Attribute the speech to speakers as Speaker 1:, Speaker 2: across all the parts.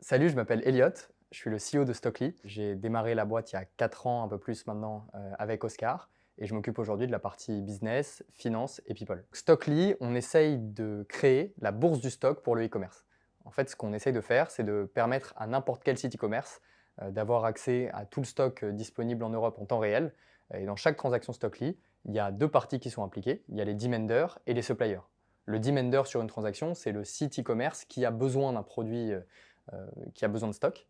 Speaker 1: Salut, je m'appelle Elliot, je suis le CEO de Stockly. J'ai démarré la boîte il y a 4 ans, un peu plus maintenant, avec Oscar et je m'occupe aujourd'hui de la partie business, finance et people. Stockly, on essaye de créer la bourse du stock pour le e-commerce. En fait, ce qu'on essaye de faire, c'est de permettre à n'importe quel site e-commerce d'avoir accès à tout le stock disponible en Europe en temps réel. Et dans chaque transaction Stockly, il y a deux parties qui sont impliquées. Il y a les demanders et les suppliers. Le demander sur une transaction, c'est le site e-commerce qui a besoin d'un produit qui a besoin de stock.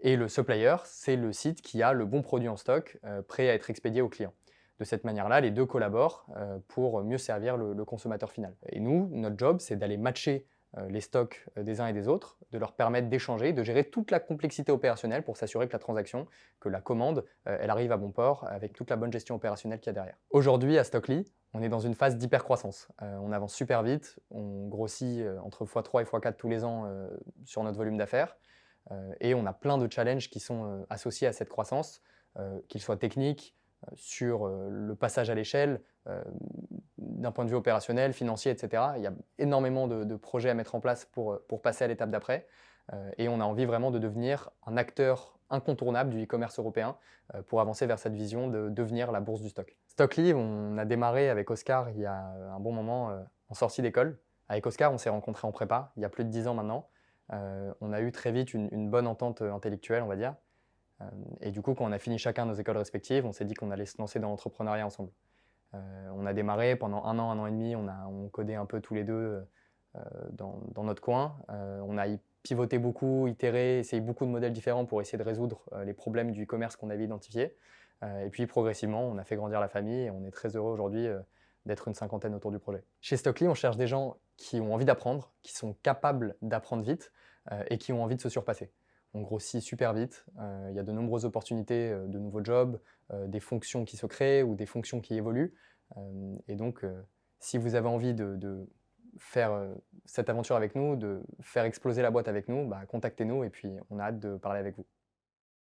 Speaker 1: Et le supplier, c'est le site qui a le bon produit en stock, prêt à être expédié au client. De cette manière-là, les deux collaborent pour mieux servir le consommateur final. Et nous, notre job, c'est d'aller matcher les stocks des uns et des autres, de leur permettre d'échanger, de gérer toute la complexité opérationnelle pour s'assurer que la transaction, que la commande, elle arrive à bon port avec toute la bonne gestion opérationnelle qu'il y a derrière. Aujourd'hui, à Stockly, on est dans une phase d'hypercroissance. On avance super vite, on grossit entre x3 et x4 tous les ans sur notre volume d'affaires. Et on a plein de challenges qui sont associés à cette croissance, qu'ils soient techniques, sur le passage à l'échelle, d'un point de vue opérationnel, financier, etc. Il y a énormément de projets à mettre en place pour passer à l'étape d'après. Et on a envie vraiment de devenir un acteur incontournable du e-commerce européen pour avancer vers cette vision de devenir la bourse du stock. Stockly, on a démarré avec Oscar il y a un bon moment en sortie d'école. Avec Oscar, on s'est rencontrés en prépa, il y a plus de 10 ans maintenant. On a eu très vite une bonne entente intellectuelle, on va dire. Et du coup, quand on a fini chacun nos écoles respectives, on s'est dit qu'on allait se lancer dans l'entrepreneuriat ensemble. On a démarré pendant un an et demi, on codait un peu tous les deux dans notre coin. On a pivoté beaucoup, itéré, essayé beaucoup de modèles différents pour essayer de résoudre les problèmes du e-commerce qu'on avait identifiés. Et puis progressivement, on a fait grandir la famille et on est très heureux aujourd'hui d'être une cinquantaine autour du projet. Chez Stockly, on cherche des gens qui ont envie d'apprendre, qui sont capables d'apprendre vite et qui ont envie de se surpasser. On grossit super vite, il y a de nombreuses opportunités de nouveaux jobs, des fonctions qui se créent ou des fonctions qui évoluent. Et donc, si vous avez envie de faire cette aventure avec nous, de faire exploser la boîte avec nous, bah, contactez-nous et puis on a hâte de parler avec vous.